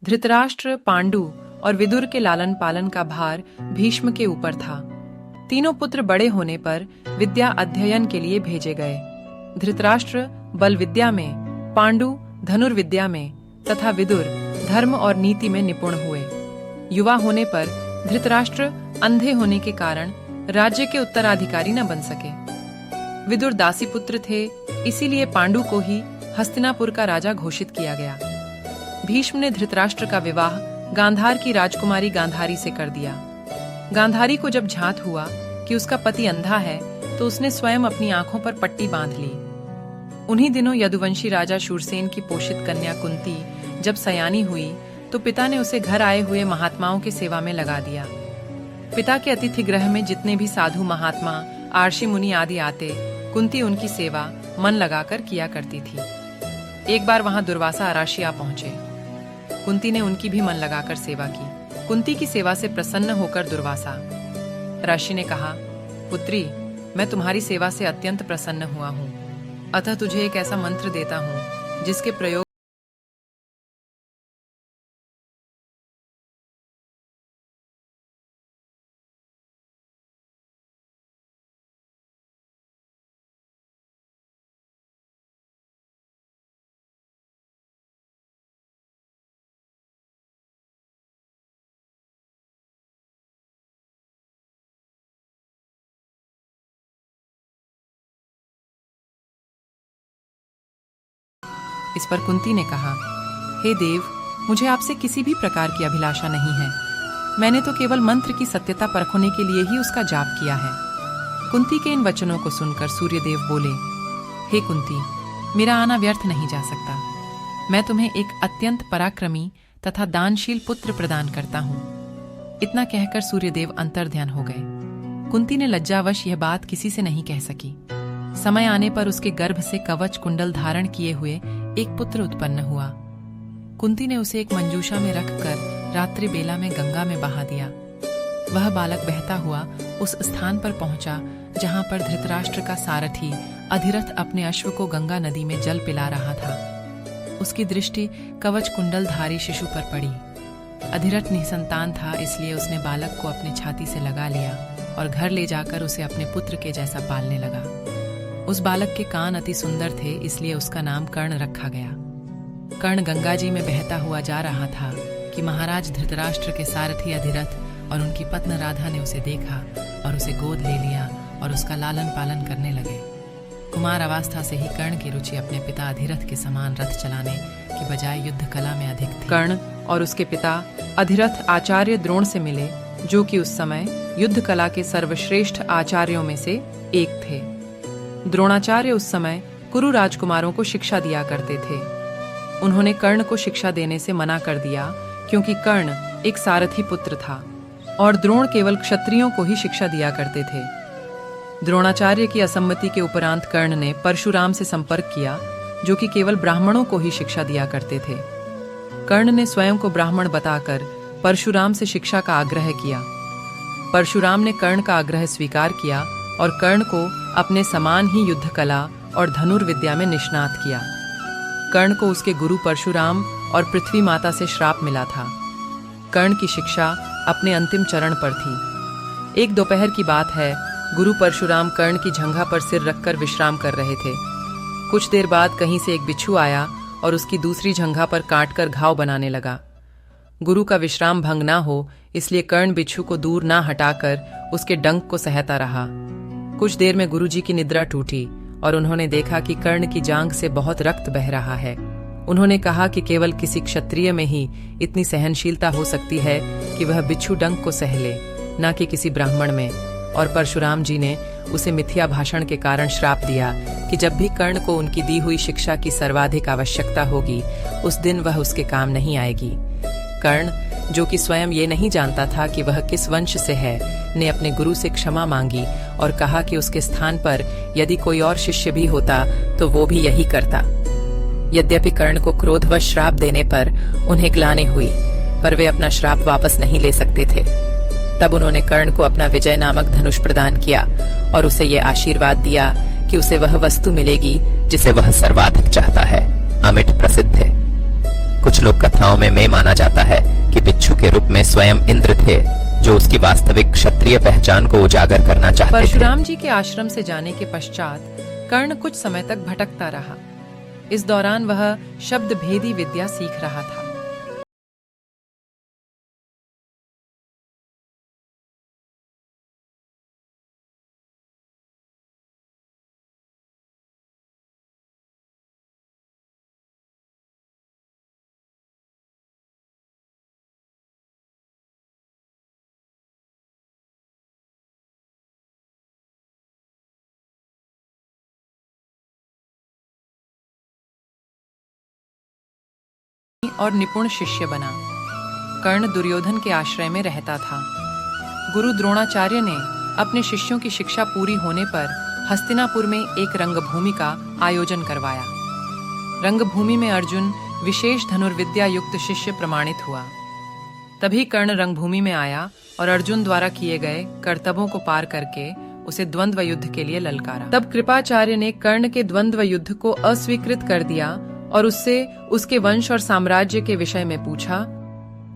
धृतराष्ट्र, पांडु और विदुर के लालन पालन का भार भीष्म के ऊपर था। तीनों पुत्र बड़े होने पर विद्या अध्ययन के लिए भेजे गए। धृतराष्ट्र बल विद्या में, पांडु धनुर्विद्या में तथा विदुर धर्म और नीति में निपुण हुए। युवा होने पर धृतराष्ट्र अंधे होने के कारण राज्य के उत्तराधिकारी न बन सके। विदुर दासी पुत्र थे, इसीलिए पांडु को ही हस्तिनापुर का राजा घोषित किया गया। भीष्म ने धृतराष्ट्र का विवाह गांधार की राजकुमारी गांधारी से कर दिया। गांधारी को जब झांत हुआ कि उसका पति अंधा है तो उसने स्वयं अपनी आंखों पर पट्टी बांध ली। उन्हीं दिनों यदुवंशी राजा शूरसेन की पोषित कन्या कुंती जब सयानी हुई तो पिता ने उसे घर आए हुए महात्माओं की सेवा में लगा दिया। पिता के अतिथि गृह में जितने भी साधु महात्मा, आर्षि मुनि आदि आते, कुंती उनकी सेवा मन लगाकर किया करती थी। एक बार वहां दुर्वासा अराशी आ पहुंचे। कुंती ने उनकी भी मन लगाकर सेवा की। कुंती की सेवा से प्रसन्न होकर दुर्वासा अराशी ने कहा, पुत्री, मैं तुम्हारी सेवा से अत्यंत प्रसन्न हुआ हूं, अतः तुझे एक ऐसा मंत्र देता हूं जिसके प्रयोग इस पर कुंती ने कहा, हे देव, मुझे आपसे किसी भी प्रकार की अभिलाषा नहीं है। मैंने तो केवल मंत्र की सत्यता परखने के लिए ही उसका जाप किया है। कुंती के इन वचनों को सुनकर सूर्यदेव बोले, हे कुंती, मेरा आना व्यर्थ नहीं जा सकता। मैं तुम्हें एक अत्यंत पराक्रमी तथा दानशील पुत्र प्रदान करता हूं। इतना कहकर सूर्यदेव अंतर्ध्यान हो गए। कुंती ने लज्जावश यह बात किसी से नहीं कह सकी। समय आने पर उसके गर्भ से कवच कुंडल धारण किए हुए एक पुत्र उत्पन्न हुआ। कुंती ने उसे एक मंजूषा में रखकर रात्रि बेला में गंगा में बहा दिया। वह बालक बहता हुआ उस स्थान पर पहुंचा जहां पर धृतराष्ट्र का सारथी अधिरथ अपने अश्व को गंगा नदी में जल पिला रहा था। उसकी दृष्टि कवच कुंडलधारी शिशु पर पड़ी। अधिरथ निसंतान था, इसलिए उसने बालक को अपने छाती से लगा लिया और घर ले जाकर उसे अपने पुत्र के जैसा पालने लगा। उस बालक के कान अति सुंदर थे, इसलिए उसका नाम कर्ण रखा गया। कर्ण गंगा जी में बहता हुआ जा रहा था कि महाराज धृतराष्ट्र के सारथी अधिरथ और उनकी पत्नी राधा ने उसे देखा और उसे गोद ले लिया और उसका लालन पालन करने लगे। कुमार अवस्था से ही कर्ण की रुचि अपने पिता अधिरथ के समान रथ चलाने की बजाय युद्ध कला में अधिक थी। कर्ण और उसके पिता अधिरथ आचार्य द्रोण से मिले, जो कि उस समय युद्ध कला के सर्वश्रेष्ठ आचार्यों में से एक थे। द्रोणाचार्य उस समय कुरु राजकुमारों को शिक्षा दिया करते थे। उन्होंने कर्ण को शिक्षा देने से मना कर दिया, क्योंकि कर्ण एक सारथी पुत्र था और द्रोण केवल क्षत्रियों को ही शिक्षा दिया करते थे। द्रोणाचार्य की असम्मति के उपरांत कर्ण ने परशुराम से संपर्क किया, जो कि केवल ब्राह्मणों को ही शिक्षा दिया करते थे। कर्ण ने स्वयं को ब्राह्मण बताकर परशुराम से शिक्षा का आग्रह किया। परशुराम ने कर्ण का आग्रह स्वीकार किया और कर्ण को अपने समान ही युद्ध कला और धनुर्विद्या में निष्णात किया। कर्ण को उसके गुरु परशुराम और पृथ्वी माता से श्राप मिला था। कर्ण की शिक्षा अपने अंतिम चरण पर थी। एक दोपहर की बात है, गुरु परशुराम कर्ण की जंघा पर सिर रखकर विश्राम कर रहे थे। कुछ देर बाद कहीं से एक बिच्छू आया और उसकी दूसरी जंघा पर काटकर घाव बनाने लगा। गुरु का विश्राम भंग ना हो, इसलिए कर्ण बिच्छू को दूर ना हटाकर उसके डंक को सहता रहा। कुछ देर में गुरुजी की निद्रा टूटी और उन्होंने देखा कि कर्ण की जांघ से बहुत रक्त बह रहा है। उन्होंने कहा कि केवल किसी क्षत्रिय में ही इतनी सहनशीलता हो सकती है कि वह बिच्छू डंक को सह ले, न कि किसी ब्राह्मण में। और परशुराम जी ने उसे मिथ्या भाषण के कारण श्राप दिया कि जब भी कर्ण को उनकी दी हुई शिक्षा की सर्वाधिक आवश्यकता होगी, उस दिन वह उसके काम नहीं आएगी। कर्ण, जो कि स्वयं ये नहीं जानता था कि वह किस वंश से है, ने अपने गुरु से क्षमा मांगी और कहा कि उसके स्थान पर यदि कोई और शिष्य भी होता तो वो भी यही करता। यद्यपि कर्ण को क्रोधवश श्राप देने पर उन्हें ग्लानि हुई, पर वे अपना श्राप वापस नहीं ले सकते थे। तब उन्होंने कर्ण को अपना विजय नामक धनुष प्रदान किया और उसे ये आशीर्वाद दिया कि उसे वह वस्तु मिलेगी जिसे वह सर्वाधिक चाहता है। अमिट प्रसिद्ध है। कुछ लोक कथाओं में माना जाता है कि बिच्छू के रूप में स्वयं इंद्र थे, जो उसकी वास्तविक क्षत्रिय पहचान को उजागर करना चाहते थे। परशुराम जी के आश्रम से जाने के पश्चात कर्ण कुछ समय तक भटकता रहा। इस दौरान वह शब्द भेदी विद्या सीख रहा था। और निपुण शिष्य बना। कर्ण दुर्योधन के आश्रय में रहता था। गुरु द्रोणाचार्य ने अपने शिष्यों की शिक्षा पूरी होने पर हस्तिनापुर में एक रंगभूमि का आयोजन करवाया। रंगभूमि में अर्जुन विशेष धनुर्विद्या युक्त शिष्य प्रमाणित हुआ। तभी कर्ण रंगभूमि में आया और अर्जुन द्वारा किए गए कर्तव्यों को पार करके उसे द्वंद्व युद्ध के लिए ललकारा। तब कृपाचार्य ने कर्ण के द्वंद्व युद्ध को अस्वीकृत कर दिया और उससे उसके वंश और साम्राज्य के विषय में पूछा,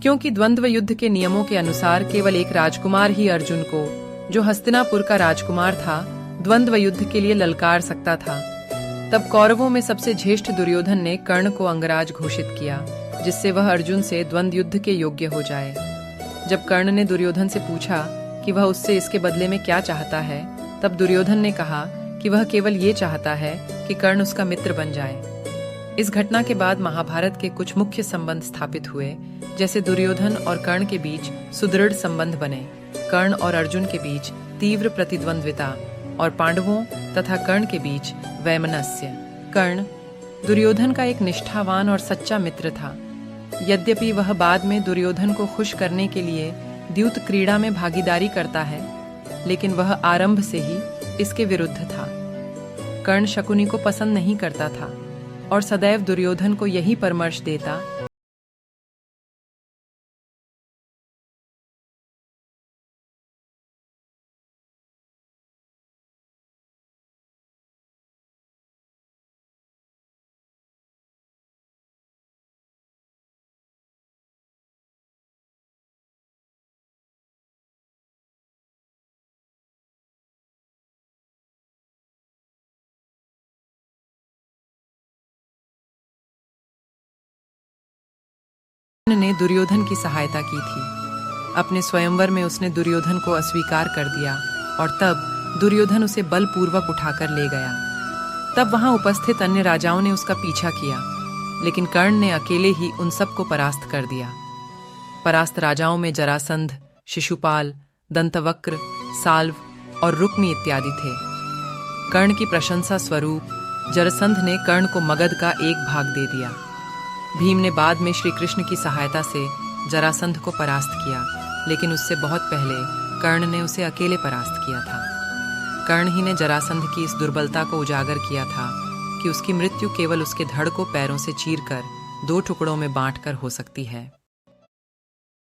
क्योंकि द्वंद्व युद्ध के नियमों के अनुसार केवल एक राजकुमार ही अर्जुन को, जो हस्तिनापुर का राजकुमार था, द्वंद्व युद्ध के लिए ललकार सकता था। तब कौरवों में सबसे ज्येष्ठ दुर्योधन ने कर्ण को अंगराज घोषित किया, जिससे वह अर्जुन से द्वंद्व युद्ध के योग्य हो जाए। जब कर्ण ने दुर्योधन से पूछा कि वह उससे इसके बदले में क्या चाहता है, तब दुर्योधन ने कहा कि वह केवल ये चाहता है कि कर्ण उसका मित्र बन जाए। इस घटना के बाद महाभारत के कुछ मुख्य संबंध स्थापित हुए, जैसे दुर्योधन और कर्ण के बीच सुदृढ़ संबंध बने, कर्ण और अर्जुन के बीच तीव्र प्रतिद्वंद्विता और पांडवों तथा कर्ण के बीच वैमनस्य। कर्ण दुर्योधन का एक निष्ठावान और सच्चा मित्र था। यद्यपि वह बाद में दुर्योधन को खुश करने के लिए द्यूत क्रीड़ा में भागीदारी करता है, लेकिन वह आरंभ से ही इसके विरुद्ध था। कर्ण शकुनी को पसंद नहीं करता था और सदैव दुर्योधन को यही परामर्श देता ने दुर्योधन की सहायता की थी। अपने स्वयंवर में उसने दुर्योधन को अस्वीकार कर दिया और तब दुर्योधन उसे बलपूर्वक उठाकर ले गया। तब वहां उपस्थित अन्य राजाओं ने उसका पीछा किया, लेकिन कर्ण ने अकेले ही उन सबको परास्त कर दिया। परास्त राजाओं में जरासंध, शिशुपाल, दंतवक्र, साल्व और रुक्मी इत्यादि थे। कर्ण की प्रशंसा स्वरूप जरासंध ने कर्ण को मगध का एक भाग दे दिया। भीम ने बाद में श्री कृष्ण की सहायता से जरासंध को परास्त किया, लेकिन उससे बहुत पहले कर्ण ने उसे अकेले परास्त किया था। कर्ण ही ने जरासंध की इस दुर्बलता को उजागर किया था कि उसकी मृत्यु केवल उसके धड़ को पैरों से चीरकर 2 टुकड़ों में बांटकर हो सकती है।